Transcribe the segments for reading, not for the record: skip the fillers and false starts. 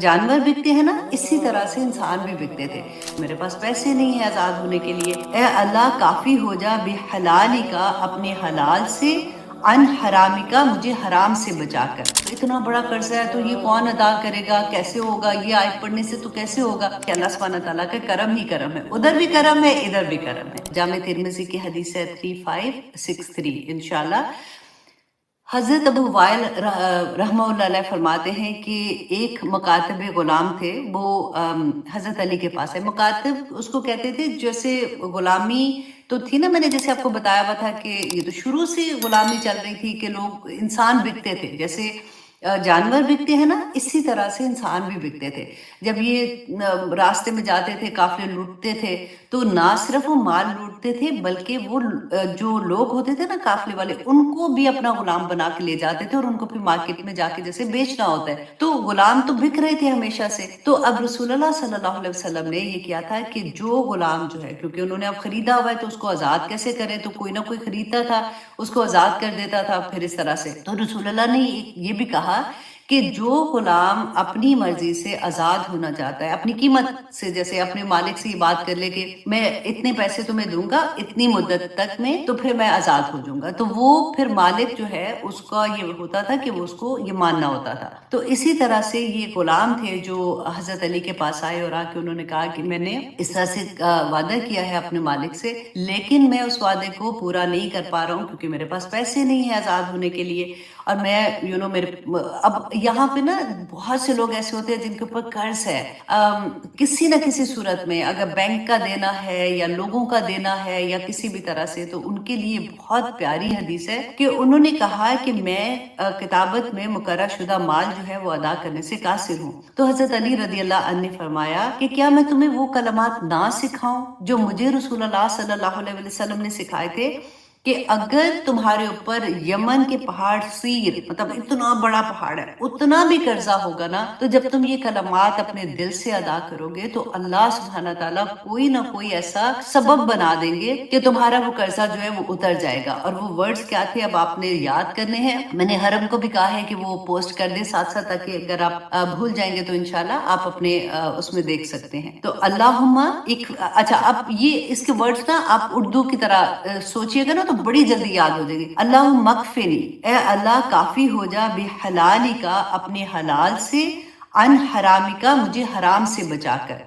जानवर बिकते हैं ना, इसी तरह से इंसान भी बिकते थे। मेरे पास पैसे नहीं है आजाद होने के लिए, ए अल्लाह काफी हो जा बेहलाली का अपने हलाल से, अन हरामी का मुझे हराम से बचा कर। तो इतना बड़ा कर्जा है तो ये कौन अदा करेगा, कैसे होगा? ये आयत पढ़ने से तो कैसे होगा कि अल्लाह सुब्हानहू तआला का करम ही करम है, उधर भी करम है इधर भी करम है। जामे तिरमिज़ी की हदीस है 3563 इंशाल्लाह। हजरत अबू वाइल रहमतुल्लाह अलैह फरमाते हैं कि एक मुकातब गुलाम थे, वो हजरत अली के पास है। मुकातब उसको कहते थे, जैसे गुलामी तो थी ना, मैंने जैसे आपको बताया हुआ था कि ये तो शुरू से गुलामी चल रही थी कि लोग इंसान बिकते थे, जैसे जानवर बिकते हैं ना, इसी तरह से इंसान भी बिकते थे। जब ये रास्ते में जाते थे, काफिले लूटते थे, तो ना सिर्फ वो माल लूटते थे बल्कि वो जो लोग होते थे ना काफिले वाले, उनको भी अपना गुलाम बना के ले जाते थे और उनको फिर मार्केट में जाके जैसे बेचना होता है। तो गुलाम तो बिक रहे थे हमेशा से। तो अब रसूलुल्लाह सल्लल्लाहु अलैहि वसल्लम ने ये किया था कि जो गुलाम जो है, क्योंकि उन्होंने अब खरीदा हुआ है तो उसको आजाद कैसे करें, तो कोई ना कोई खरीदता था, उसको आजाद कर देता था फिर इस तरह से। तो रसूलुल्लाह ने ये भी कहा कि जो गुलाम अपनी मर्जी से आजाद होना चाहता है, अपनी कीमत से, जैसे अपने मालिक से ये बात कर ले कि मैं इतने पैसे तुम्हें दूंगा इतनी मुद्दत तक में, तो फिर मैं आजाद हो जाऊंगा, तो वो फिर मालिक जो है उसका ये होता था कि वो उसको ये मानना होता था। तो इसी तरह से ये गुलाम थे जो हजरत अली के पास आए और आके उन्होंने कहा कि मैंने इस तरह से वादा किया है अपने मालिक से, लेकिन मैं उस वादे को पूरा नहीं कर पा रहा हूँ क्योंकि मेरे पास पैसे नहीं है आजाद होने के लिए। और मैं मेरे अब यहाँ पे ना बहुत से लोग ऐसे होते हैं जिनके ऊपर कर्ज है, किसी न किसी सूरत में, अगर बैंक का देना है या लोगों का देना है या किसी भी तरह से, तो उनके लिए बहुत प्यारी हदीस है कि उन्होंने कहा कि मैं किताबत में मुकर्रर शुदा माल जो है वो अदा करने से कासिर हूँ। तो हजरत अली रदियल्लाहु अन्हु ने फरमाया कि क्या मैं तुम्हें वो कलमात ना सिखाऊं जो मुझे रसूलुल्लाह सल्लल्लाहु अलैहि वसल्लम ने सिखाए थे कि अगर तुम्हारे ऊपर यमन के पहाड़ सीर, मतलब इतना बड़ा पहाड़ है, उतना भी कर्जा होगा ना, तो जब तुम ये कलमात अपने दिल से अदा करोगे तो अल्लाह सुब्हानहू तआला कोई ना कोई ऐसा सबब बना देंगे कि तुम्हारा वो कर्जा जो है वो उतर जाएगा। और वो वर्ड्स क्या थे अब आपने याद करने हैं। मैंने हरम को भी कहा है कि वो पोस्ट कर दे साथ साथ, ताकि अगर आप भूल जाएंगे तो इंशाल्लाह आप अपने उसमें देख सकते हैं। तो अल्लाहुम्मा एक, अच्छा अब ये इसके वर्ड्स ना आप उर्दू की तरह सोचिएगा ना तो बड़ी जल्दी याद हो जाएगी। अल्लाह मगफिनी, ए अल्लाह काफी हो जा बेहलाली का अपने हलाल से, अन हरामी का मुझे हराम से बचाकर,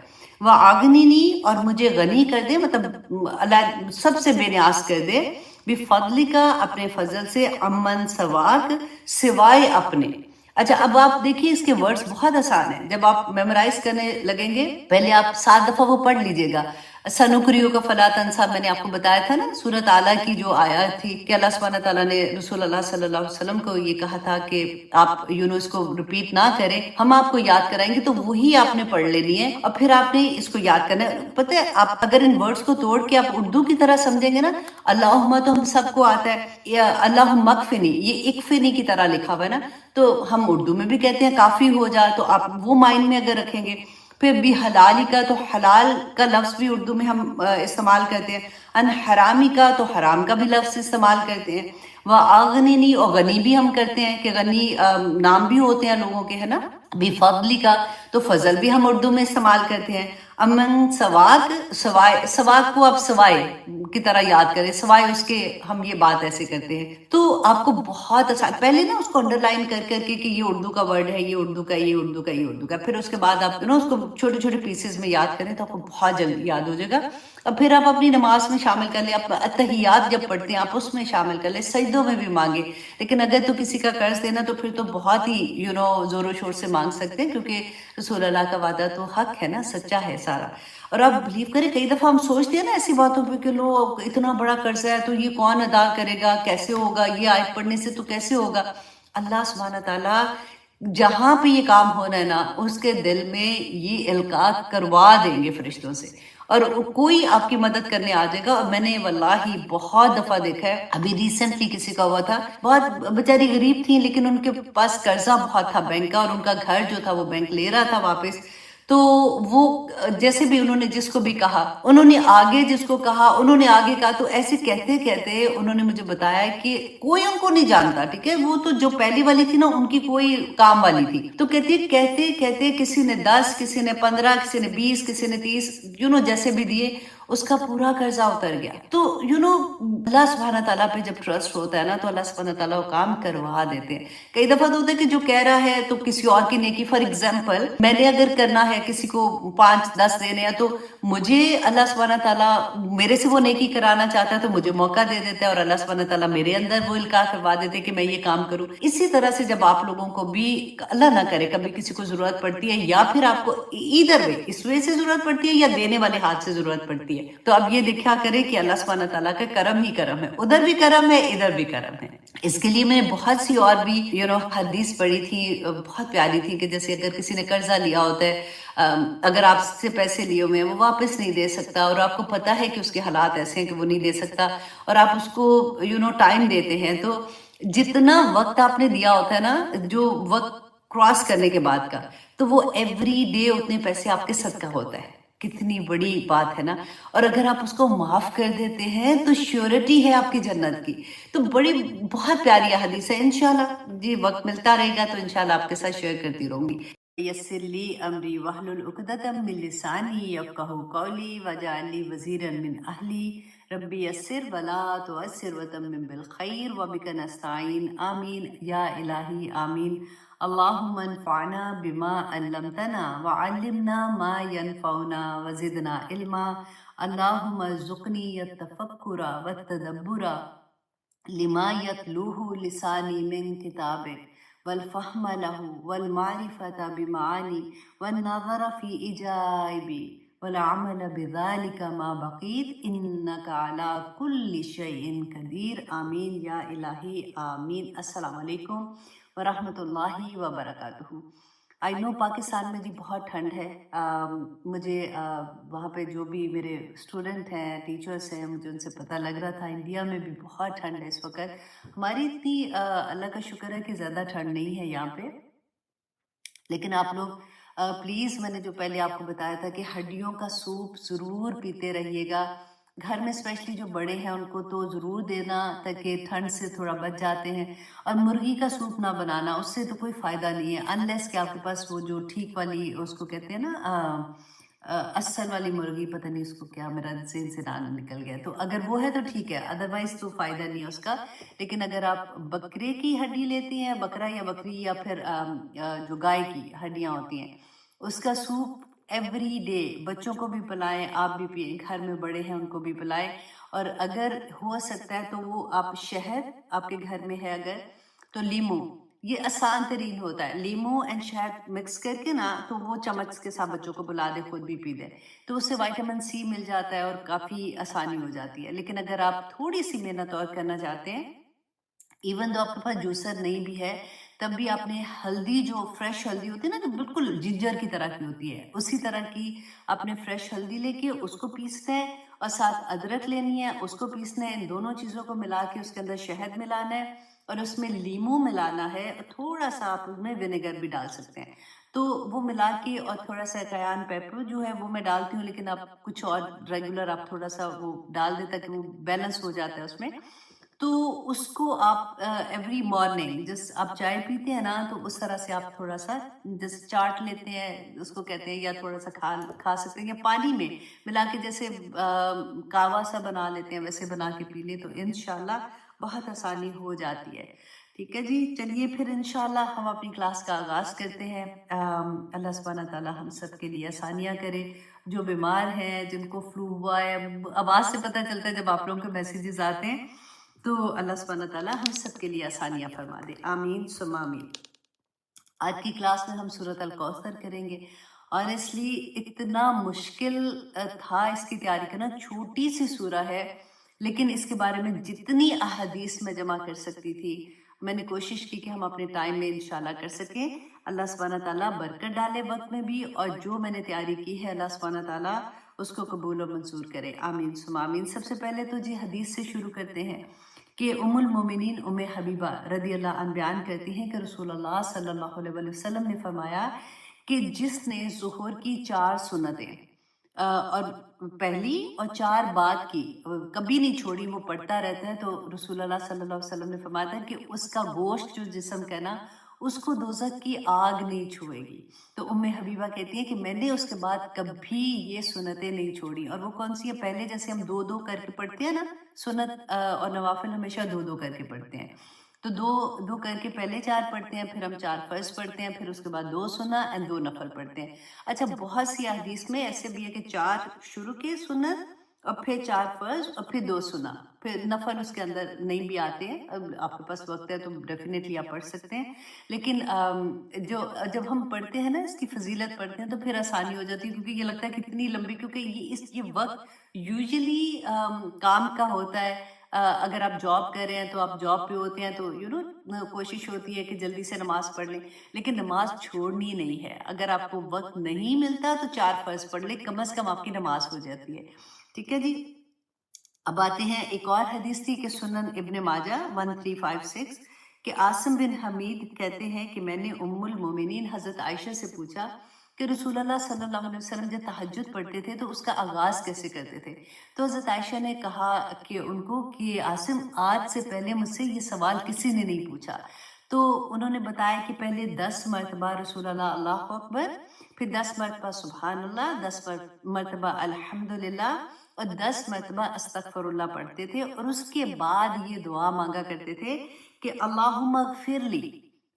व आगनीनी और मुझे गनी कर दे, मतलब अल्लाह सबसे बेनियाज कर दे, बिफदली का अपने फजल से, अमन सवाक सिवाय अपने। अच्छा अब आप देखिए इसके वर्ड्स बहुत आसान है, जब आप मेमोराइज करने लगेंगे पहले आप 7 दफा वो पढ़ लीजिएगा। सनुक्रियो का फला तंसा, मैंने आपको बताया था ना सूरत आला की जो आयत थी कि अल्लाह सुब्हानहू तआला ने रसूलुल्लाह सल्लल्लाहु अलैहि वसल्लम को ये कहा था कि आप इसको रिपीट ना करें, हम आपको याद कराएंगे, तो वही आपने पढ़ लेनी है और फिर आपने इसको याद करना है। पता है आप अगर इन वर्ड्स को तोड़ के आप उर्दू की तरह समझेंगे ना, अल्लाहुम्मा तो हम सबको आता है, या अल्लाहुम्मा मगफिनी, ये इकफिनी की तरह लिखा हुआ है ना, तो हम उर्दू में भी कहते हैं काफी हो जा, तो आप वो माइंड में अगर रखेंगे। फिर भी हलाली का, तो हलाल का लफ्ज भी उर्दू में हम इस्तेमाल करते हैं। अन हरामी का, तो हराम का भी लफ्ज इस्तेमाल करते हैं। वह आगनी और गनी भी हम करते हैं कि गनी नाम भी होते हैं लोगों के, है ना। बेफदली का, तो फजल भी हम उर्दू में इस्तेमाल करते हैं। अमन सवाक, सवाय, सवाक को आप सवाय की तरह याद करें, सवाय उसके हम ये बात ऐसे करते हैं। तो आपको बहुत आसान, पहले ना उसको अंडरलाइन कर करके कि ये उर्दू का वर्ड है, ये उर्दू का, ये उर्दू का, ये उर्दू का, फिर उसके बाद आप उसको छोटे छोटे पीसेस में याद करें तो आपको बहुत जल्दी याद हो जाएगा। अब फिर आप अपनी नमाज में शामिल कर ले, आप अत्तहियात जब पढ़ते हैं आप उसमें शामिल कर ले, सजदों में भी मांगे। लेकिन अगर तो किसी का कर्ज देना तो फिर तो बहुत ही जोरों शोर से मांग सकते हैं, क्योंकि रसूलुल्लाह का वादा तो हक है ना, सच्चा है सारा। और आप बिलीव करें कई दफा हम सोचते हैं ना ऐसी बातों पे कि लो इतना बड़ा कर्जा है तो ये कौन अदा करेगा, कैसे होगा, ये आयत पढ़ने से तो कैसे होगा। अल्लाह सुब्हानहू तआला जहां पे ये काम होना है ना, उसके दिल में ये इल्का करवा देंगे फरिश्तों से और कोई आपकी मदद करने आ जाएगा। और मैंने वल्लाही बहुत दफा देखा है, अभी रिसेंटली किसी का हुआ था, बहुत बेचारी गरीब थी लेकिन उनके पास कर्जा बहुत था बैंक का, और उनका घर जो था वो बैंक ले रहा था वापस। تو وہ جیسے بھی انہوں نے جس کو بھی کہا، انہوں نے آگے جس کو کہا، انہوں نے آگے کہا، تو ایسے کہتے کہتے انہوں نے مجھے بتایا کہ کوئی ان کو نہیں جانتا، ٹھیک ہے، وہ تو جو پہلی والی تھی نا ان کی کوئی کام والی تھی، تو کہتے کہتے کہتے کسی نے 10، کسی نے 15، کسی نے 20، کسی نے 30، جیسے بھی دیے، اس کا پورا قرضہ اتر گیا۔ تو اللہ سبحانہ تعالیٰ پہ جب ٹرسٹ ہوتا ہے نا تو اللہ سبحانہ تعالیٰ وہ کام کروا دیتے ہیں۔ کئی دفعہ تو ہوتا ہے کہ جو کہہ رہا ہے تو کسی اور کی نیکی، فار ایگزامپل میں نے اگر کرنا ہے کسی کو 5، 10 دینے ہیں تو مجھے اللہ سبحانہ تعالیٰ میرے سے وہ نیکی کرانا چاہتا ہے تو مجھے موقع دے دیتا ہے، اور اللہ سبحانہ تعالیٰ میرے اندر وہ القاء کروا دیتے کہ میں یہ کام کروں۔ اسی طرح سے جب آپ لوگوں کو بھی اللہ نہ کرے کبھی کسی کو ضرورت پڑتی ہے، یا پھر آپ کو ادھر وے اس وجہ سے ضرورت پڑتی ہے یا دینے والے ہاتھ سے ضرورت پڑتی ہے، تو اب یہ دیکھا کرے کہ اللہ سبحانہ تعالیٰ کا کرم ہی کرم ہے، ادھر بھی کرم ہے، ادھر بھی کرم ہے۔ اس کے لیے میں نے بہت سی اور بھی حدیث پڑھی تھی، بہت پیاری تھی، کہ جیسے اگر کسی نے قرضہ لیا ہوتا ہے، اگر آپ سے پیسے لیے ہوئے ہیں وہ واپس نہیں دے سکتا، اور آپ کو پتہ ہے کہ اس کے حالات ایسے ہیں کہ وہ نہیں دے سکتا، اور آپ اس کو ٹائم دیتے ہیں، تو جتنا وقت آپ نے دیا ہوتا ہے نا، جو وقت کراس کرنے کے بعد کا، تو وہ ایوری ڈے اتنے پیسے آپ کے صدقہ ہوتا ہے۔ کتنی بڑی بات ہے نا، اور اگر آپ اس کو معاف کر دیتے ہیں تو شیورٹی ہے آپ کی جنت کی۔ تو بہت پیاری حدیث ہے، انشاءاللہ جی وقت ملتا رہے گا تو انشاءاللہ آپ کے ساتھ شیئر کرتی رہوں گی۔ یسر لی امری واحلل عقدۃ من لسانی یفقہوا قولی واجعل لی وزیرا من اہلی ربی یسر ولا تعسر وتمم بالخیر وبک نستعین آمین یا الہی آمین۔ اللہم انفعنا بما علمتنا وعلمنا ما ينفعنا وزدنا علما۔ اللہم ارزقنی التفکر والتدبر لما يتلوه لسانی من کتابک والفهم له والمعرفة بمعانی والنظر في عجائب والعمل بذلك ما بقیت انك على كل شيء قدیر آمین یا الہی آمین۔ السلام علیکم ورحمۃ اللہ وبرکاتہ۔ آئی نو پاکستان میں جی بہت ٹھنڈ ہے، مجھے وہاں پہ جو بھی میرے اسٹوڈنٹ ہیں، ٹیچرس ہیں، مجھے ان سے پتہ لگ رہا تھا انڈیا میں بھی بہت ٹھنڈ ہے اس وقت۔ ہماری اتنی اللہ کا شکر ہے کہ زیادہ ٹھنڈ نہیں ہے یہاں پہ، لیکن آپ لوگ پلیز، میں نے جو پہلے آپ کو بتایا تھا کہ ہڈیوں کا سوپ ضرور پیتے رہیے گا، گھر میں اسپیشلی جو بڑے ہیں ان کو تو ضرور دینا تاکہ ٹھنڈ سے تھوڑا بچ جاتے ہیں، اور مرغی کا سوپ نہ بنانا، اس سے تو کوئی فائدہ نہیں ہے انلیس کہ آپ کے پاس وہ جو ٹھیک والی اس کو کہتے ہیں نا اصل والی مرغی، پتہ نہیں اس کو کیا، میرا ذہن سے نام نکل گیا، تو اگر وہ ہے تو ٹھیک ہے، ادروائز تو فائدہ نہیں ہے اس کا۔ لیکن اگر آپ بکرے کی ہڈی لیتی ہیں، بکرا یا بکری، یا پھر جو گائے کی ہڈیاں ہوتی ہیں، اس کا سوپ ایوری ڈے بچوں کو بھی پلائیں، آپ بھی پئیں، گھر میں بڑے ہیں ان کو بھی پلائیں، اور اگر ہو سکتا ہے تو وہ آپ شہد آپ کے گھر میں ہے اگر تو لیمو، یہ آسان ترین ہوتا ہے، لیمو اینڈ شہد مکس کر کے نا، تو وہ چمچ کے ساتھ بچوں کو بلا دے، خود بھی پی دے، تو اس سے وائٹامن سی مل جاتا ہے اور کافی آسانی ہو جاتی ہے۔ لیکن اگر آپ تھوڑی سی محنت اور کرنا چاہتے ہیں، ایون دو آپ کے پاس جوسر نہیں بھی ہے، تب بھی آپ نے ہلدی، جو فریش ہلدی ہوتی ہے نا، جو بالکل جنجر کی طرح کی ہوتی ہے، اسی طرح کی آپ نے فریش ہلدی لے کے اس کو پیسنا ہے، اور ساتھ ادرک لینی ہے، اس کو پیسنا ہے، ان دونوں چیزوں کو ملا کے اس کے اندر شہد ملانا ہے، اور اس میں لیمو ملانا ہے، اور تھوڑا سا آپ اس میں ونیگر بھی ڈال سکتے ہیں، تو وہ ملا کے، اور تھوڑا سا کیان پیپر جو ہے وہ میں ڈالتی ہوں، لیکن آپ کچھ اور ریگولر آپ تھوڑا سا وہ ڈال دیں تاکہ وہ بیلنس ہو جاتا ہے اس میں، تو اس کو آپ ایوری مارننگ جس آپ چائے پیتے ہیں نا، تو اس طرح سے آپ تھوڑا سا جیسے چاٹ لیتے ہیں اس کو کہتے ہیں، یا تھوڑا سا کھا سکتے ہیں، یا پانی میں ملا کے جیسے کہوا سا بنا لیتے ہیں ویسے بنا کے پی لیں، تو انشاءاللہ بہت آسانی ہو جاتی ہے۔ ٹھیک ہے جی، چلیے پھر انشاءاللہ ہم اپنی کلاس کا آغاز کرتے ہیں۔ اللہ سبحانہ تعالیٰ ہم سب کے لیے آسانیاں کرے، جو بیمار ہیں، جن کو فلو ہوا ہے، آواز سے پتہ چلتا ہے جب آپ لوگوں کے میسیجز آتے ہیں، تو اللہ سبحانہ تعالیٰ ہم سب کے لیے آسانیاں فرما دے، آمین ثم آمین۔ آج کی کلاس میں ہم سورۃ الکوثر کریں گے، آنیسٹلی اتنا مشکل تھا اس کی تیاری کرنا، چھوٹی سی سورہ ہے، لیکن اس کے بارے میں جتنی احادیث میں جمع کر سکتی تھی، میں نے کوشش کی کہ ہم اپنے ٹائم میں انشاءاللہ کر سکیں۔ اللہ سبحانہ تعالیٰ برکت ڈالے وقت میں بھی، اور جو میں نے تیاری کی ہے اللہ سبحانہ تعالیٰ اس کو قبول و منظور کرے، آمین ثم آمین۔ سب سے پہلے تو جی حدیث سے شروع کرتے ہیں کہ ام المومنین ام حبیبہ رضی اللہ عنہ بیان کرتی ہیں کہ رسول اللہ صلی اللہ علیہ وسلم نے فرمایا کہ جس نے ظہر کی 4 سنتیں اور پہلی اور 4 بعد کی کبھی نہیں چھوڑی، وہ پڑھتا رہتا ہے، تو رسول اللہ صلی اللہ علیہ وسلم نے فرمایا تھا کہ اس کا گوشت جو جسم کا ہے نا، اس کو دوزخ کی آگ نہیں چھوئے گی۔ تو ام حبیبہ کہتی ہے کہ میں نے اس کے بعد کبھی یہ سنتیں نہیں چھوڑی۔ اور وہ کون سی ہے؟ پہلے جیسے ہم 2 کر کے پڑھتے ہیں نا، سنت اور نوافل ہمیشہ 2 کر کے پڑھتے ہیں، تو 2 کر کے پہلے 4 پڑھتے ہیں، پھر ہم 4 فرض پڑھتے ہیں، پھر اس کے بعد 2 سنت اور 2 نفل پڑھتے ہیں۔ اچھا، بہت سی احادیث میں ایسے بھی ہے کہ 4 شروع کے سنت اور پھر 4 فرض اور پھر 2 سنت، پھر نفل اس کے اندر نہیں بھی آتے ہیں۔ اب آپ کے پاس وقت ہے تو ڈیفینیٹلی آپ پڑھ سکتے ہیں، لیکن جب ہم پڑھتے ہیں نا اس کی فضیلت پڑھتے ہیں تو پھر آسانی ہو جاتی ہے، کیونکہ یہ لگتا ہے کتنی لمبی، کیونکہ یہ وقت یوزلی کام کا ہوتا ہے۔ اگر آپ جاب کر رہے ہیں تو آپ جاب پہ ہوتے ہیں تو کوشش ہوتی ہے کہ جلدی سے نماز پڑھ لیں، لیکن نماز چھوڑنی نہیں ہے۔ اگر آپ کو وقت نہیں ملتا تو 4 فرض پڑھ لیں، کم از کم آپ کی نماز ہو جاتی ہے۔ ٹھیک ہے جی، اب آتے ہیں ایک اور حدیث تھی کہ سنن ابن ماجہ 1356 کہ عاصم بن حمید کہتے ہیں کہ میں نے ام المومنین حضرت عائشہ سے پوچھا کہ رسول اللہ صلی اللہ علیہ وسلم جب تہجد پڑھتے تھے تو اس کا آغاز کیسے کرتے تھے؟ تو حضرت عائشہ نے کہا کہ ان کو کہ عاصم، آج سے پہلے مجھ سے یہ سوال کسی نے نہیں پوچھا۔ تو انہوں نے بتایا کہ پہلے 10 مرتبہ رسول اللہ اللہ اکبر، پھر 10 مرتبہ سبحان اللہ، 10 مرتبہ الحمدللہ اور 10 مرتبہ استغفر اللہ پڑھتے تھے، اور اس کے بعد یہ دعا مانگا کرتے تھے کہ اللہم اغفر لی،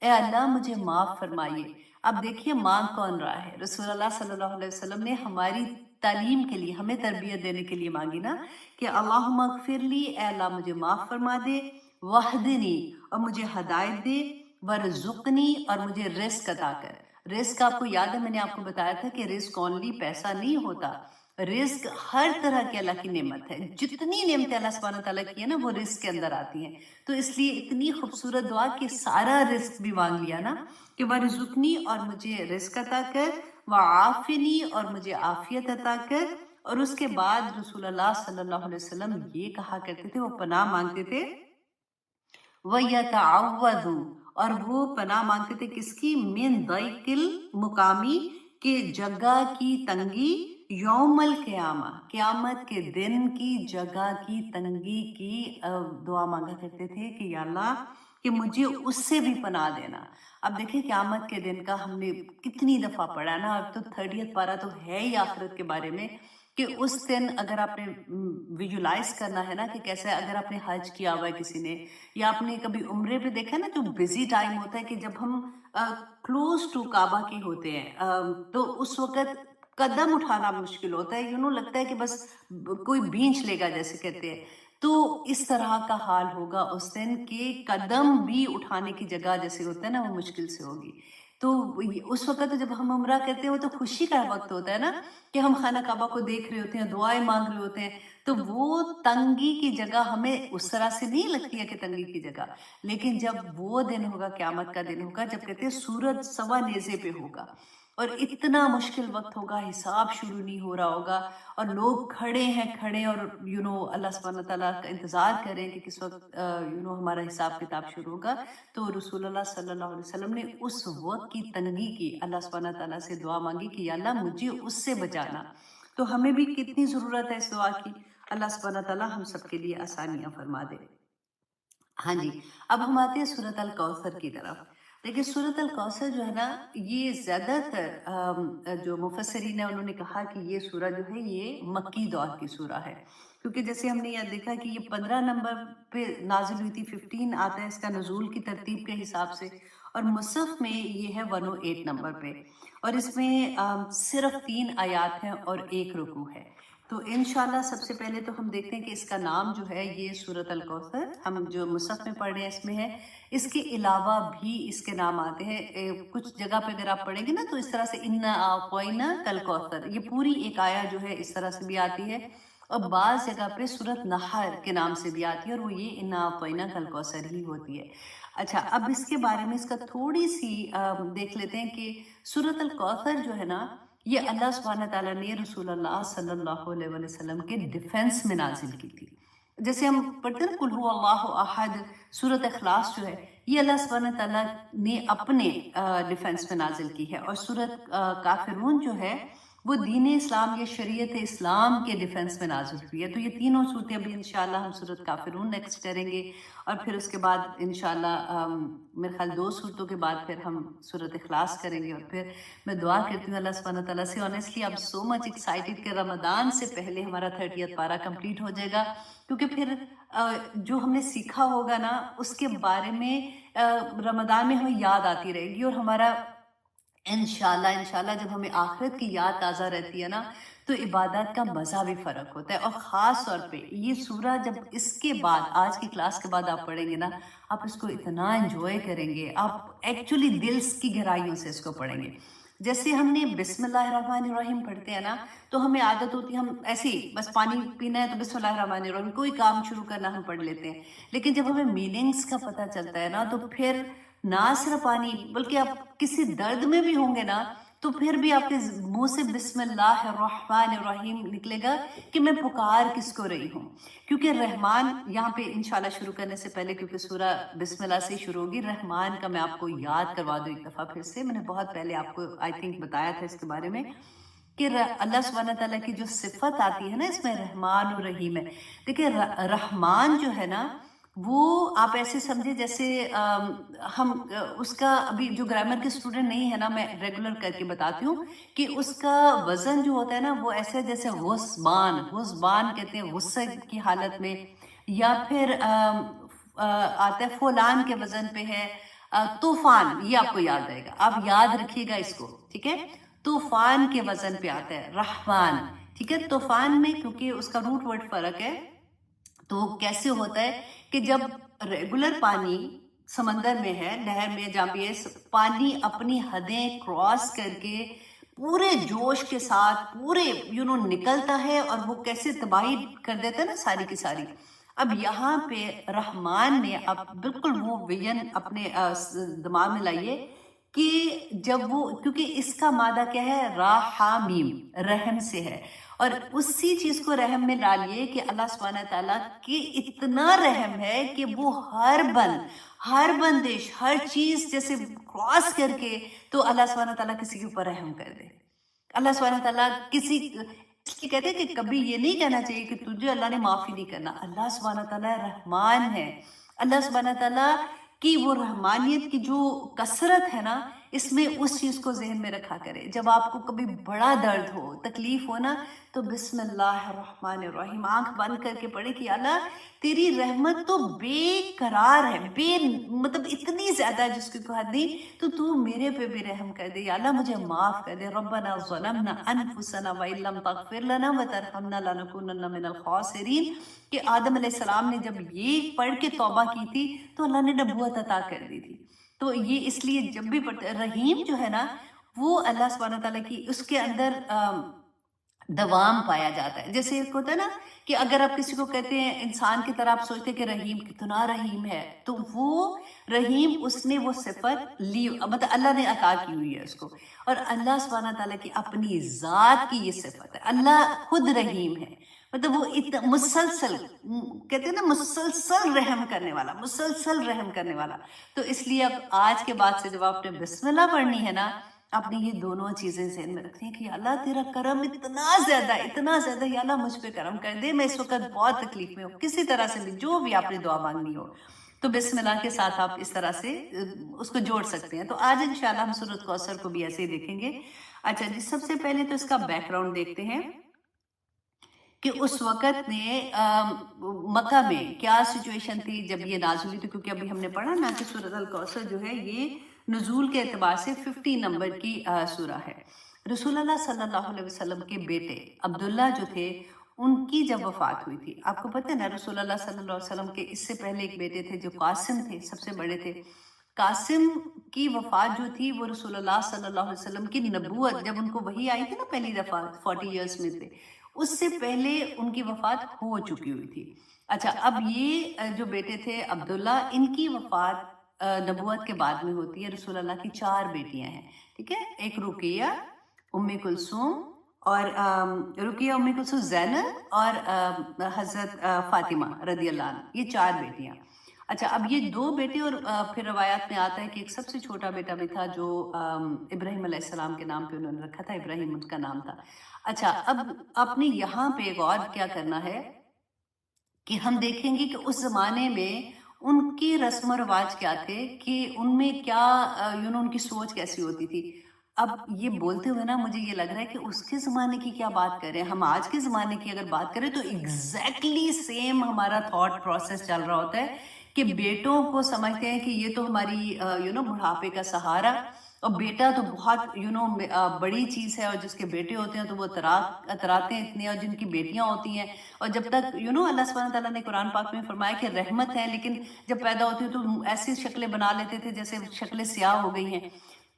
اے اللہ مجھے معاف فرمائیے۔ اب دیکھیے مانگ کون رہا ہے؟ رسول اللہ صلی اللہ علیہ وسلم نے ہماری تعلیم کے لیے، ہمیں تربیت دینے کے لیے مانگی نا کہ اللہم اغفر لی، اے اللہ مجھے معاف فرما دے، وحدنی اور مجھے ہدایت دے، ورزقنی اور مجھے رزق عطا کر۔ رزق آپ کو یاد ہے، میں نے آپ کو بتایا تھا کہ رزق اونلی پیسہ نہیں ہوتا، رزق ہر طرح کی اللہ کی نعمت ہے، جتنی نعمتیں اللہ سبحانہ تعالیٰ کی ہے نا وہ رزق کے اندر آتی ہیں۔ تو اس لیے اتنی خوبصورت دعا کہ سارا رزق بھی مانگ لیا نا کہ وَرْزُقْنِی اور مجھے رزق عطا کر، وَعَافِنِی اور مجھے عافیت عطا کر۔ اور اس کے بعد رسول اللہ صلی اللہ علیہ وسلم یہ کہا کرتے تھے، وہ پناہ مانگتے تھے وَيَتَعَوَّذُ اور وہ پناہ مانگتے تھے کس کی؟ مِن ضَيْقِ الْمُقَامِ کہ جگہ کی تنگی، یوم القیامہ قیامت کے دن کی جگہ کی تنگی کی دعا مانگا کرتے تھے کہ یا اللہ کہ مجھے اس سے بھی پناہ دینا۔ اب دیکھیں قیامت کے دن کا ہم نے کتنی دفعہ پڑھا نا، اب تو 30 پارہ تو ہے ہی آخرت کے بارے میں کہ اس دن اگر آپ نے ویژولائز کرنا ہے نا کہ کیسے، اگر آپ نے حج کیا ہوا ہے کسی نے، یا آپ نے کبھی عمرے پہ دیکھا نا، جو بزی ٹائم ہوتا ہے کہ جب ہم کلوز ٹو کعبہ کے ہوتے ہیں تو اس وقت قدم اٹھانا مشکل ہوتا ہے، لگتا ہے کہ بس کوئی بینچ لے گا جیسے کہتے ہیں۔ تو اس طرح کا حال ہوگا اس دن کہ قدم بھی اٹھانے کی جگہ جیسے ہوتا ہے نا وہ مشکل سے ہوگی۔ تو اس وقت جب ہم عمرہ کرتے ہیں وہ تو خوشی کا وقت ہوتا ہے نا کہ ہم خانہ کعبہ کو دیکھ رہے ہوتے ہیں، دعائیں مانگ رہے ہوتے ہیں، تو وہ تنگی کی جگہ ہمیں اس طرح سے نہیں لگتی ہے کہ تنگی کی جگہ، لیکن جب وہ دن ہوگا، قیامت کا دن ہوگا، جب کہتے ہیں سورج سوا نیزے پہ ہوگا اور اتنا مشکل وقت ہوگا، حساب شروع نہیں ہو رہا ہوگا اور لوگ کھڑے اور اللہ سبحانہ تعالیٰ کا انتظار کریں کہ کس وقت ہمارا حساب کتاب شروع ہوگا۔ تو رسول اللہ صلی اللہ علیہ وسلم نے اس وقت کی تنگی کی اللہ سبحانہ تعالیٰ سے دعا مانگی کہ یا اللہ مجھے اس سے بچانا۔ تو ہمیں بھی کتنی ضرورت ہے اس دعا کی، اللہ سبحانہ تعالیٰ ہم سب کے لیے آسانیاں فرما دے۔ ہاں جی، اب ہم آتے ہیں سورۃ الکوثر کی طرف۔ لیکن سورۃ الکوثر جو ہے نا، یہ زیادہ تر جو مفسرین ہیں انہوں نے کہا کہ یہ سورہ جو ہے یہ مکی دور کی سورہ ہے، کیونکہ جیسے ہم نے یہ دیکھا کہ یہ 15 نمبر پہ نازل ہوئی تھی، 15 آتا ہے اس کا نزول کی ترتیب کے حساب سے، اور مصحف میں یہ ہے 108 نمبر پہ، اور اس میں صرف 3 آیات ہیں اور 1 رکوع ہے۔ تو انشاءاللہ سب سے پہلے تو ہم دیکھتے ہیں کہ اس کا نام جو ہے یہ سورۃ الکوثر، ہم جو مصحف میں پڑھ رہے ہیں اس میں ہے، اس کے علاوہ بھی اس کے نام آتے ہیں کچھ جگہ پہ اگر آپ پڑھیں گے نا تو اس طرح سے انا اعطیناک الکوثر، یہ پوری ایک آیا جو ہے اس طرح سے بھی آتی ہے، اور بعض جگہ پہ سورۃ نحر کے نام سے بھی آتی ہے اور وہ یہ انا اعطیناک الکوثر ہی ہوتی ہے۔ اچھا، اب اس کے بارے میں اس کا تھوڑی سی دیکھ لیتے ہیں کہ سورۃ الکوثر جو ہے نا یہ اللہ سبحانہ تعالیٰ نے رسول اللہ صلی اللہ علیہ وسلم کے ڈیفنس میں نازل کی تھی۔ जैसे हम पढ़ते हैं ना कुल हु अल्लाहु अहद, सूरत इखलास जो है ये अल्लाह सुब्हानहू तआला ने अपने डिफेंस में नाजिल की है, और सूरत काफिरून जो है वो दीन इस्लाम या शरीयत इस्लाम के डिफेंस में नाजिल हुई है। तो ये तीनों सूरतें अभी इंशाल्लाह हम सूरत काफिरून नेक्स्ट करेंगे, और फिर उसके बाद इंशाल्लाह मेरे ख्याल 2 सूरतों के बाद फिर हम सूरत इखलास करेंगे। और फिर मैं दुआ करती हूँ अल्लाह सुब्हानहू तआला से, honestly I am so much excited कि रमदान से पहले हमारा 30th पारा कंप्लीट हो जाएगा, क्योंकि फिर जो हमने सीखा होगा ना उसके बारे में रमदान में हमें याद आती रहेगी, और हमारा इंशाल्लाह इंशाल्लाह जब हमें आखिरत की याद ताज़ा रहती है ना तो इबादत का मज़ा भी फ़र्क होता है। और ख़ास तौर पे ये सूरा जब इसके बाद आज की क्लास के बाद आप पढ़ेंगे ना, आप इसको इतना एंजॉय करेंगे, आप एक्चुअली दिल की गहराइयों से इसको पढ़ेंगे। जैसे हमने बिस्मिल्लाहिर्रहमानिर्रहीम पढ़ते हैं ना, तो हमें आदत होती है हम ऐसे ही बस पानी पीना है तो बिस्मिल्लाहिर्रहमानिर्रहीम कोई काम शुरू करना हम पढ़ लेते हैं, लेकिन जब हमें मीनिंग्स का पता चलता है ना तो फिर ना सिर्फ पानी बल्कि आप किसी दर्द में भी होंगे ना तो फिर भी आपके मुंह से बिस्मिल्लाहिर्रहमानिर्रहीम निकलेगा कि मैं पुकार किसको रही हूँ। क्योंकि रहमान यहाँ पे इंशाल्लाह शुरू करने से पहले, क्योंकि सूरा बिस्मिल्लाह से शुरू होगी, रहमान का मैं आपको याद करवा दूँ एक दफ़ा फिर से। मैंने बहुत पहले आपको आई थिंक बताया था इसके बारे में कि अल्लाह सुब्हानहू तआला की जो सिफत आती है ना इसमें रहमान और रहीम है। देखिए रहमान जो है ना वो आप ऐसे समझे जैसे हम उसका अभी जो ग्रामर के स्टूडेंट नहीं है ना, मैं रेगुलर करके बताती हूँ कि उसका वजन जो होता है ना वो ऐसे जैसे हुस्बान कहते हैं गुस्से की हालत में, या फिर आता है फुलान के वजन पे है तूफान, ये आपको याद रहेगा, आप याद रखिएगा इसको, ठीक है। तूफान के वजन पे आता है रहमान, ठीक है। तूफान में क्योंकि उसका रूट वर्ड फर्क है, तो कैसे होता है कि जब रेगुलर पानी समंदर में है, नहर में जहाँ भी है, पानी अपनी हदें क्रॉस करके पूरे जोश के साथ पूरे निकलता है और वो कैसे तबाही कर देता है ना सारी की सारी। अब यहाँ पे रहमान ने अब बिल्कुल वो विजन अपने दिमाग में लाइए कि जब वो, क्योंकि इसका मादा क्या है, राहामीम, रहम से है, और उसी चीज को रहम में डालिए कि अल्लाह सुब्हानहू तआला की इतना रहम है कि वो हर बंदिश हर चीज जैसे क्रॉस करके तो अल्लाह सुब्हानहू तआला किसी के ऊपर रहम कर दे। अल्लाह सुब्हानहू तआला किसी इसलिए कहते हैं कि कभी ये नहीं कहना चाहिए कि तुझे अल्लाह ने माफी नहीं करना। अल्लाह सुब्हानहू तआला रहमान है, अल्लाह सुब्हानहू तआला की वो रहमानियत की जो कसरत है ना, इसमें उस चीज को जहन में रखा करे। जब आपको कभी बड़ा दर्द हो, तकलीफ हो ना, तो बिस्मिल्लाहिर्रहमानिर्रहीम आंख बंद करके पढ़े कि अल्लाह तेरी रहमत तो बेकरार है, मतलब इतनी ज्यादा है जिसकी कोई हद नहीं, तो तू मेरे पे भी रहम कर दे, अल्लाह मुझे माफ कर दे। रब्बना ज़लमना अनफुसना व इल्लम तगफिर लना व तरहमना लनकुनन्ना मिनल खासिरीन, कि आदम अलैहिस्सलाम ने जब ये पढ़ के तौबा की थी तो अल्लाह ने नबूवत अता कर दी थी। तो ये इसलिए जब भी पढ़ते, रहीम जो है ना वो अल्लाह सुब्हानहू तआला की उसके अंदर दवाम पाया जाता है। जैसे एक होता है ना कि अगर आप किसी को कहते हैं इंसान की तरह, आप सोचते हैं कि रहीम कितना रहीम है, तो वो रहीम उसने वो सिफत ली, मतलब अल्लाह ने अता की हुई है उसको, और अल्लाह सुब्हानहू तआला की अपनी जात की ये सिफत है। अल्लाह खुद रहीम है, मतलब वो इतना मुसलसल, कहते हैं ना मुसलसल रहम करने वाला, मुसलसल रहम करने वाला। तो इसलिए अब आज के बाद से जब आपने बिस्मिल्लाह पढ़नी है ना, आपने ये दोनों चीजें ज़हन में रखनी है कि अल्लाह तेरा करम इतना ज्यादा या अल्लाह मुझ पे करम कर दे, मैं इस वक्त बहुत तकलीफ में हूँ, किसी तरह से भी जो भी आपने दुआ मांगनी हो, तो बिस्मिल्लाह के साथ आप इस तरह से उसको जोड़ सकते हैं। तो आज इंशाल्लाह हम सूरत कौसर को भी ऐसे ही देखेंगे। अच्छा जी, सबसे पहले तो इसका बैकग्राउंड देखते हैं कि उस वक़्त में मक्का में क्या सिचुएशन थी जब ये नाज़िल हुई थी, क्योंकि अभी हमने पढ़ा ना कि सूरत अल कौसर जो है ये नुज़ूल के एतबार से 50 नंबर की सूरा है। रसूलुल्लाह सल्लल्लाहु अलैहि वसल्लम के बेटे अब्दुल्ला जो थे उनकी जब वफ़ात हुई थी, आपको पता है ना रसूलुल्लाह सल्लल्लाहु अलैहि वसल्लम के इससे पहले एक बेटे थे जो कासिम थे, सबसे बड़े थे। कासिम की वफ़ात जो थी वो रसूलुल्लाह सल्लल्लाहु अलैहि वसल्लम की नबूवत जब उनको वही आई थी ना पहली दफ़ा 40 इयर्स में थे, उससे पहले उनकी वफ़ात हो चुकी हुई थी। अच्छा, अब ये जो बेटे थे अब्दुल्ला, इनकी वफ़ात नबूवत के बाद में होती है। रसूलुल्लाह की 4 बेटियां हैं, ठीक है, एक रुकिया, उम्मे कुलसूम اور رقیہ ام کلثوم زینب اور حضرت فاطمہ رضی اللہ عنہ، یہ 4 بیٹیاں. اچھا اب یہ 2 بیٹے اور پھر روایات میں آتا ہے کہ ایک سب سے چھوٹا بیٹا بھی تھا جو ابراہیم علیہ السلام کے نام پہ انہوں نے رکھا تھا، ابراہیم ان کا نام تھا. اچھا اب آپ نے یہاں پہ غور کیا کرنا ہے کہ ہم دیکھیں گے کہ اس زمانے میں ان کے رسم و رواج کیا تھے، کہ ان میں کیا ان کی سوچ کیسی ہوتی تھی. اب یہ بولتے ہوئے نا مجھے یہ لگ رہا ہے کہ اس کے زمانے کی کیا بات کریں، ہم آج کے زمانے کی اگر بات کریں تو ایگزیکٹلی سیم ہمارا تھاٹ پروسیس چل رہا ہوتا ہے کہ بیٹوں کو سمجھتے ہیں کہ یہ تو ہماری بڑھاپے کا سہارا، اور بیٹا تو بہت بڑی چیز ہے، اور جس کے بیٹے ہوتے ہیں تو وہ اتراتے ہیں اتنے، اور جن کی بیٹیاں ہوتی ہیں، اور جب تک اللہ سبحانہ تعالیٰ نے قرآن پاک میں فرمایا کہ رحمت ہے، لیکن جب پیدا ہوتی ہے تو ایسی شکلیں بنا لیتے تھے جیسے شکلیں سیاہ ہو گئی ہیں.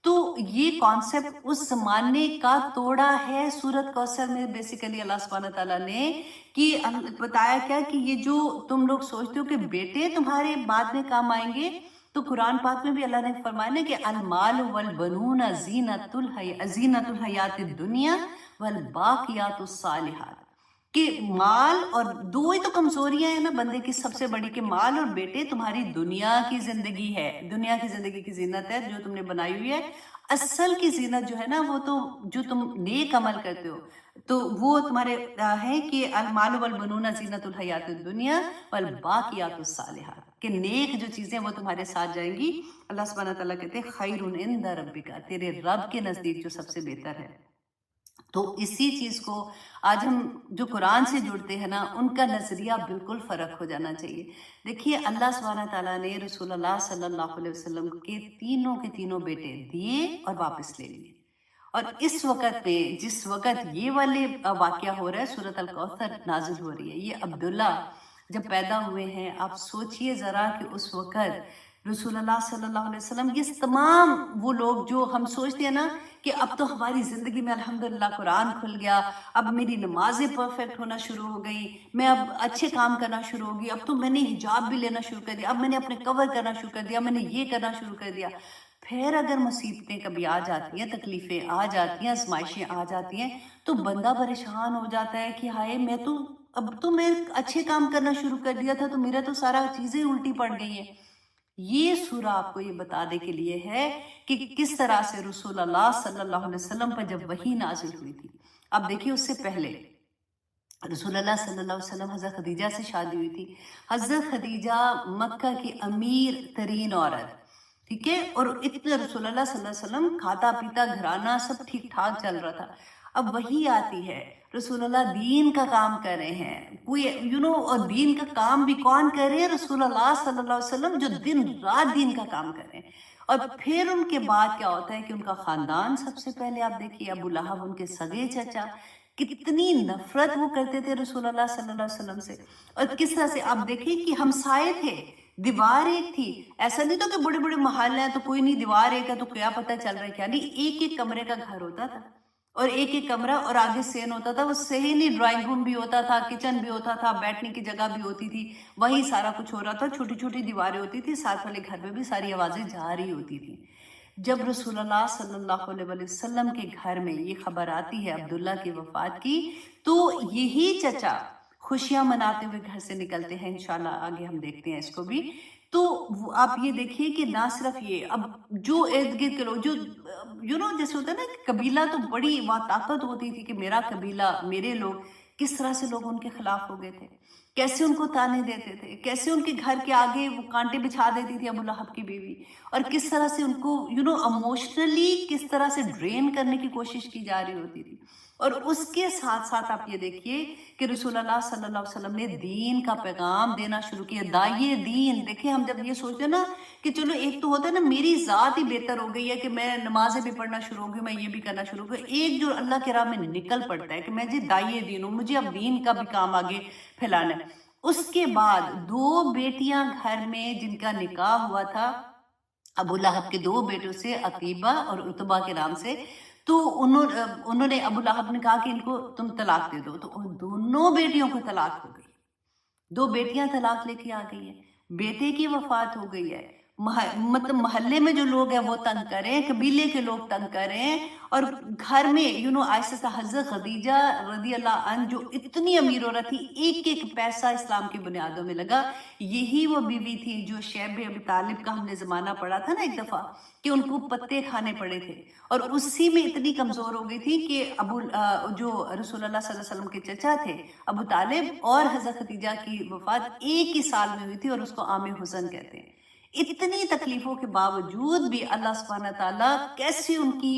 تو یہ کانسیپٹ اس زمانے کا توڑا ہے سورت کوثر میں بیسیکلی اللہ سبحانہ تعالیٰ نے، کہ بتایا کیا کہ یہ جو تم لوگ سوچتے ہو کہ بیٹے تمہارے بعد میں کام آئیں گے، تو قرآن پاک میں بھی اللہ نے فرمایا نا کہ المال والبنون زینت الحیات الدنیا والباقیات الصالحات، کہ مال، اور 2 ہی تو کمزوریاں ہیں نا بندے کی سب سے بڑی، کہ مال اور بیٹے تمہاری دنیا کی زندگی ہے، دنیا کی زندگی کی زینت ہے جو تم نے بنائی ہوئی ہے. اصل کی زینت جو ہے نا وہ تو جو تم نیک عمل کرتے ہو تو وہ تمہارے ہے کہ المال والبنون زینت الحیات الدنیا والباقیات الصالحات، کہ نیک جو چیزیں وہ تمہارے ساتھ جائیں گی. اللہ سبحانہ تعالیٰ کہتے ہیں خیر عند ربک، تیرے رب کے نزدیک جو سب سے بہتر ہے. تو اسی چیز کو آج ہم جو قرآن سے جڑتے ہیں نا ان کا نظریہ بالکل فرق ہو جانا چاہیے. دیکھیے اللہ سبحانہ تعالیٰ نے رسول اللہ صلی اللہ علیہ وسلم کے تینوں بیٹے دیے اور واپس لے لیے، اور اس وقت میں جس وقت یہ والے واقعہ ہو رہا ہے سورۃ الکوثر نازل ہو رہی ہے، یہ عبداللہ جب پیدا ہوئے ہیں، آپ سوچئے ذرا کہ اس وقت رسول اللہ صلی اللہ علیہ وسلم، یہ تمام وہ لوگ جو ہم سوچتے ہیں نا کہ اب تو ہماری زندگی میں الحمدللہ قرآن کھل گیا، اب میری نمازیں پرفیکٹ ہونا شروع ہو گئی، میں اب اچھے کام کرنا شروع ہو گئی، اب تو میں نے حجاب بھی لینا شروع کر دیا، اب میں نے اپنے کور کرنا شروع کر دیا، میں نے یہ کرنا شروع کر دیا. پھر اگر مصیبتیں کبھی آ جاتی ہیں، تکلیفیں آ جاتی ہیں، آزمائشیں آ جاتی ہیں، تو بندہ پریشان ہو جاتا ہے کہ ہائے اب تو میں اچھے کام کرنا شروع کر دیا تھا تو میرا تو سارا چیزیں الٹی پڑ گئی ہیں. یہ سورہ آپ کو یہ بتانے کے لیے ہے کہ کس طرح سے رسول اللہ صلی اللہ علیہ وسلم پر جب وحی نازل ہوئی تھی. اب دیکھیے اس سے پہلے رسول اللہ صلی اللہ علیہ وسلم حضرت خدیجہ سے شادی ہوئی تھی. حضرت خدیجہ مکہ کی امیر ترین عورت، ٹھیک ہے، اور اتنے رسول اللہ صلی اللہ علیہ وسلم کھاتا پیتا گھرانہ سب ٹھیک ٹھاک چل رہا تھا. اب وہی آتی ہے، رسول اللہ دین کا کام کر رہے ہیں، کوئی اور دین کا کام بھی کون کر رہے ہیں؟ رسول اللہ صلی اللہ علیہ وسلم، جو دن رات دین کا کام کر رہے ہیں. اور پھر ان کے بعد کیا ہوتا ہے کہ ان کا خاندان سب سے پہلے آپ دیکھیے ابو لہب ان کے سگے چچا، کتنی نفرت وہ کرتے تھے رسول اللہ صلی اللہ علیہ وسلم سے، اور کس طرح سے آپ دیکھیں کہ ہمسائے تھے، دیوار ایک تھی، ایسا نہیں تو کہ بڑے بڑے محل ہیں تو کوئی نہیں، دیوار ایک ہے تو کیا پتہ چل رہا ہے کیا نہیں، ایک کمرے کا گھر ہوتا تھا، اور ایک کمرہ، اور آگے سین ہوتا تھا، وہ صحیح نہیں، ڈرائنگ روم بھی ہوتا تھا، کچن بھی ہوتا تھا، بیٹھنے کی جگہ بھی ہوتی تھی، وہی سارا کچھ ہو رہا تھا، چھوٹی چھوٹی دیواریں ہوتی تھی، ساتھ والے گھر میں بھی ساری آوازیں جا رہی ہوتی تھی. جب رسول اللہ صلی اللہ علیہ وسلم کے گھر میں یہ خبر آتی ہے عبداللہ کی وفات کی، تو یہی چچا خوشیاں مناتے ہوئے گھر سے نکلتے ہیں، انشاءاللہ آگے ہم دیکھتے ہیں اس کو بھی. تو آپ یہ دیکھیے کہ نہ صرف یہ، اب جو ارد گرد کے لوگ جو جیسے ہوتا ہے نا قبیلہ، تو بڑی وہاں طاقت ہوتی تھی کہ میرا قبیلہ، میرے لوگ، کس طرح سے لوگ ان کے خلاف ہو گئے تھے، کیسے ان کو تانے دیتے تھے، کیسے ان کے گھر کے آگے وہ کانٹے بچھا دیتی تھی ابو لہب کی بیوی، اور کس طرح سے ان کو ایموشنلی کس طرح سے ڈرین کرنے کی کوشش کی جا رہی ہوتی تھی. اور اس کے ساتھ ساتھ آپ یہ دیکھیے کہ رسول اللہ صلی اللہ علیہ وسلم نے دین کا پیغام دینا شروع کیا، داعیے دین. دیکھیں ہم جب یہ سوچتے ہیں نا کہ چلو ایک تو ہوتا ہے نا میری ذات ہی بہتر ہو گئی ہے کہ میں نمازیں بھی پڑھنا شروع ہو گئی، میں یہ بھی کرنا شروع ہو گئی، ایک جو اللہ کے راہ میں نکل پڑتا ہے کہ میں جی داعیے دین ہوں، مجھے اب دین کا بھی کام آگے پھیلانا ہے. اس کے بعد 2 بیٹیاں گھر میں جن کا نکاح ہوا تھا ابو لہب کے 2 بیٹوں سے، عتیبہ اور عتبہ کے نام سے، تو انہوں نے ابو لہب نے کہا کہ ان کو تم طلاق دے دو، تو ان دونوں بیٹیوں کو طلاق ہو گئی. 2 بیٹیاں طلاق لے کے آ گئی ہیں، بیٹے کی وفات ہو گئی ہے، मतलब महल्ले में जो लोग हैं वो तंग करें, कबीले के लोग तंग करें, और घर में आयशा हज़रत खदीजा रदी अल्लाह अन जो इतनी अमीर औरत थी, एक एक पैसा इस्लाम की बुनियादों में लगा। यही वो बीवी थी जो शैब अबी तालिब का हमने ज़माना पढ़ा था ना एक दफ़ा, कि उनको पत्ते खाने पड़े थे, और उसी में इतनी कमज़ोर हो गई थी कि जो रसूलुल्लाह सल्लल्लाहु अलैहि वसल्लम के चचा थे अबू तालिब, और हज़रत खदीजा की वफ़ात एक ही साल में हुई थी, और उसको आम हुज़न कहते हैं। इतनी तकलीफों के बावजूद भी अल्लाह सुब्हानहू ताला कैसे उनकी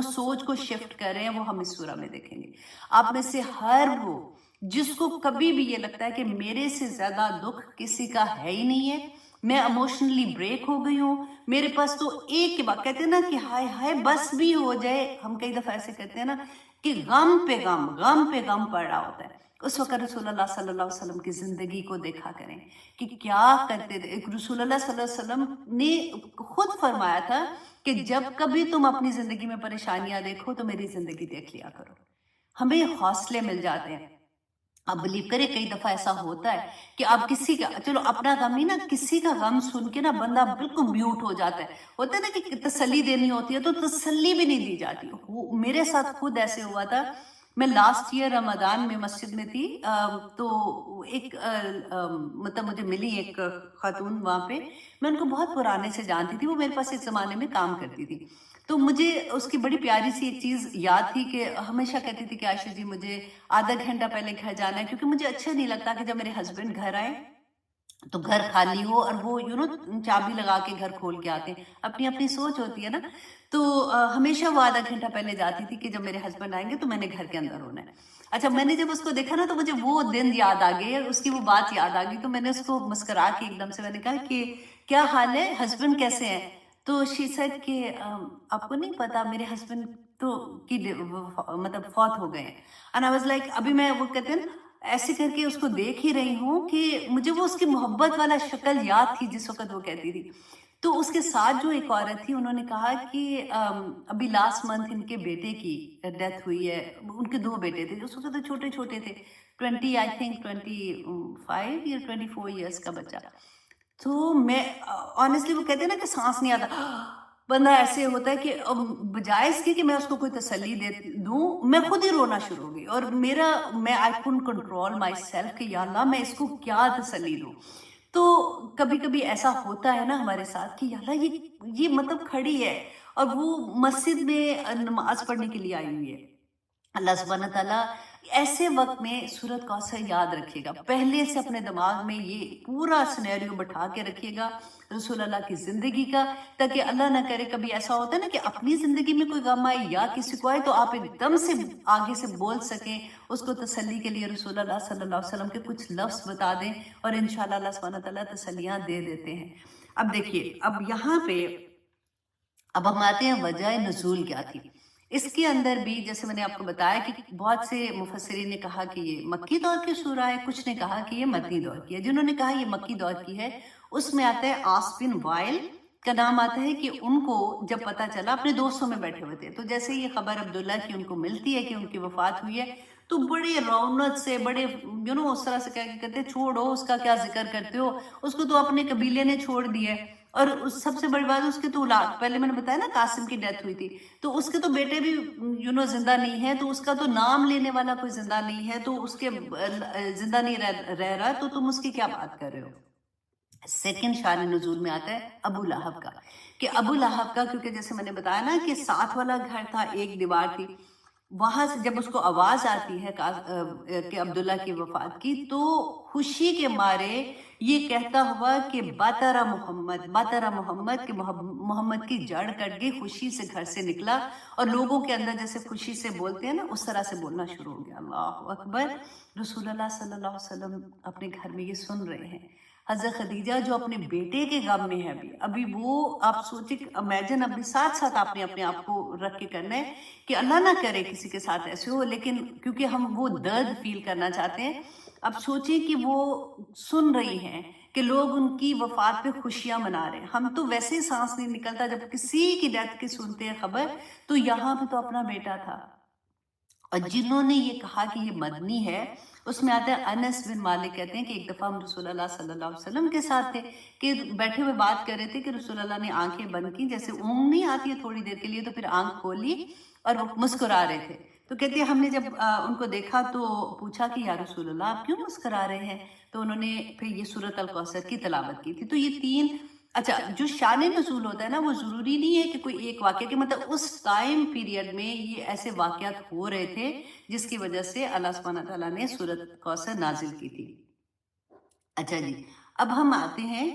सोच को शिफ्ट कर रहे हैं, वो हम इस सूरह में देखेंगे। आप में से हर वो जिसको कभी भी ये लगता है कि मेरे से ज्यादा दुख किसी का है ही नहीं है, मैं इमोशनली ब्रेक हो गई हूँ, मेरे पास तो एक के बाद, कहते हैं ना कि हाय हाय बस भी हो जाए, हम कई दफा ऐसे कहते हैं ना कि गम पे गम पड़ रहा होता है। उस वक्त रसूलुल्लाह सल्लल्लाहु अलैहि वसल्लम की जिंदगी को देखा करें कि क्या करते थे। रसूलुल्लाह सल्लल्लाहु अलैहि वसल्लम ने खुद फरमाया था कि जब कभी तुम अपनी जिंदगी में परेशानियां देखो तो मेरी जिंदगी देख लिया करो, हमें हौसले मिल जाते हैं। आप बिलीव करें, कई दफा ऐसा होता है कि आप किसी का, चलो अपना गम नहीं ना, किसी का गम सुन के ना बंदा बिल्कुल म्यूट हो जाता है। होता है ना कि तसल्ली देनी होती है तो तसल्ली भी नहीं दी जाती। मेरे साथ खुद ऐसे हुआ था। मैं लास्ट ईयर रमजान में मस्जिद में थी, तो एक मतलब मुझे मिली एक खातून वहाँ पे, मैं उनको बहुत पुराने से जानती थी, वो मेरे पास एक ज़माने में काम करती थी। तो मुझे उसकी बड़ी प्यारी सी एक चीज़ याद थी कि हमेशा कहती थी कि आयशा जी मुझे आधा घंटा पहले घर जाना है, क्योंकि मुझे अच्छा नहीं लगता कि जब मेरे हस्बैंड घर आए तो घर खाली हो और वो चाबी लगा के घर खोल के आते हैं। अपनी अपनी सोच होती है ना। तो हमेशा वो आधा घंटा पहले जाती थी कि जब मेरे हस्बैंड आएंगे तो मैंने घर के अंदर होना है। अच्छा, मैंने जब उसको देखा ना तो मुझे वो दिन याद आ गए, उसकी वो बात याद आ गई। तो मैंने उसको मुस्कुरा के एकदम से मैंने कहा कि क्या हाल है, हस्बैंड कैसे हैं? तो शी सेड कि आपको नहीं पता मेरे हस्बैंड तो मतलब फौत हो गए हैं। एंड आई वाज लाइक, अभी मैं वो कहते हैं ना ऐसे करके उसको देख ही रही हूँ कि मुझे वो उसकी मोहब्बत वाला शक्ल याद थी जिस वक्त वो कहती थी। तो उसके साथ जो एक औरत थी उन्होंने कहा कि अभी लास्ट मंथ इनके बेटे की डेथ हुई है। उनके दो बेटे थे, उस वक्त तो छोटे छोटे थे, 20 आई थिंक 25 या 24 ईयर्स का बच्चा। तो मैं ऑनेस्टली, वो कहते हैं ना कि सांस नहीं आता, बंदा ऐसे होता है कि बजाय इसके कि मैं उसको कोई तसल्ली दे दूं, मैं खुद ही रोना शुरू हो गई। और मैं I couldn't control my self कि या अल्लाह मैं इसको क्या तसल्ली दूं। तो कभी कभी ऐसा होता है ना हमारे साथ कि या अल्लाह ये मतलब खड़ी है और वो मस्जिद में नमाज पढ़ने के लिए आई हुई है। अल्लाह सुब्हानहू तआला ऐसे वक्त में सूरत कौसर याद रखिएगा, पहले से अपने दिमाग में ये पूरा सिनेरियो बैठा के रखिएगा रसूल अल्लाह की ज़िंदगी का, ताकि अल्लाह ना करे कभी ऐसा होता है ना कि अपनी ज़िंदगी में कोई गम आए या किसी को आए तो आप एकदम से आगे से बोल सकें, उसको तसल्ली के लिए रसूल अल्लाह सल्लल्लाहु अलैहि वसल्लम के कुछ लफ्ज़ बता दें और इंशाअल्लाह अल्लाह सुब्हानहू तआला तसल्लियाँ दे देते हैं। अब देखिए, अब यहाँ पे अब हम आते हैं वजह नुज़ूल क्या थी। इसके अंदर भी जैसे मैंने आपको बताया कि बहुत से मुफस्सिरीन ने कहा कि ये मक्की दौर की सूरा है, कुछ ने कहा कि ये मदनी दौर की है। जिन्होंने कहा ये मक्की दौर की है, उसमें आता है आस बिन वाइल का नाम आता है कि उनको जब पता चला, अपने दोस्तों में बैठे हुए थे, तो जैसे ये खबर अब्दुल्ला की उनको मिलती है कि उनकी वफात हुई है, तो बड़े रौनक से, बड़े उस तरह से क्या कहते हैं, छोड़ो उसका क्या जिक्र करते हो, उसको तो अपने कबीले ने छोड़ दिया। और सबसे बड़ी बात, उसके तो औलाद, पहले मैंने बताया ना कासिम की डेथ हुई थी, तो उसके तो बेटे भी जिंदा नहीं है, तो उसका तो नाम लेने वाला कोई जिंदा नहीं है, तो उसके जिंदा नहीं रह रहा, तो तुम उसकी क्या बात कर रहे हो। सेकंड शान नुज़ूल में आता है अबू लहब का, कि अबू लहब का, क्योंकि जैसे मैंने बताया ना कि साथ वाला घर था, एक दीवार थी, वहां से जब उसको आवाज आती है कि अब्दुल्ला की वफात की, तो खुशी के मारे ये कहता हुआ कि बातरा मोहम्मद के मोहम्मद की जड़ कट गई, खुशी से घर से निकला और लोगों के अंदर जैसे खुशी से बोलते हैं ना, उस तरह से बोलना शुरू हो गया। अल्लाह अकबर। रसूलुल्लाह सल्लल्लाहु अलैहि वसल्लम अपने घर में ये सुन रहे हैं। हज़रत खदीजा जो अपने बेटे के गम में है, अभी वो, आप सोचिए, इमेजिन, अभी साथ साथ आपने अपने आप को रख के करना है कि अल्लाह ना करे किसी के साथ ऐसे हो, लेकिन क्योंकि हम वो दर्द फील करना चाहते हैं। अब सोचिए कि वो सुन रही हैं कि लोग उनकी वफात पे खुशियां मना रहे हैं। हम तो वैसे ही सांस नहीं निकलता जब किसी की डेथ की सुनते हैं खबर, तो यहाँ पे तो अपना बेटा था اور جنہوں نے یہ کہا کہ یہ مدنی ہے، اس میں آتا ہے انس بن مالک کہتے ہیں کہ ایک دفعہ ہم رسول اللہ صلی اللہ علیہ وسلم کے ساتھ تھے کہ بیٹھے ہوئے بات کر رہے تھے کہ رسول اللہ نے آنکھیں بند کی، جیسے اونگ نہیں آتی ہے تھوڑی دیر کے لیے، تو پھر آنکھ کھولی اور وہ مسکرا رہے تھے. تو کہتے ہیں ہم نے جب ان کو دیکھا تو پوچھا کہ یا رسول اللہ آپ کیوں مسکرا رہے ہیں؟ تو انہوں نے پھر یہ سورۃ الکوثر کی تلاوت کی تھی. تو یہ تین، اچھا جو شان نزول ہوتا ہے نا، وہ ضروری نہیں ہے کہ کوئی ایک واقعہ کہ مطلب اس ٹائم پیریڈ میں یہ ایسے واقعات ہو رہے تھے جس کی وجہ سے اللہ سبحانہ تعالیٰ نے سورۃ کوثر نازل کی تھی. اچھا جی، اب ہم آتے ہیں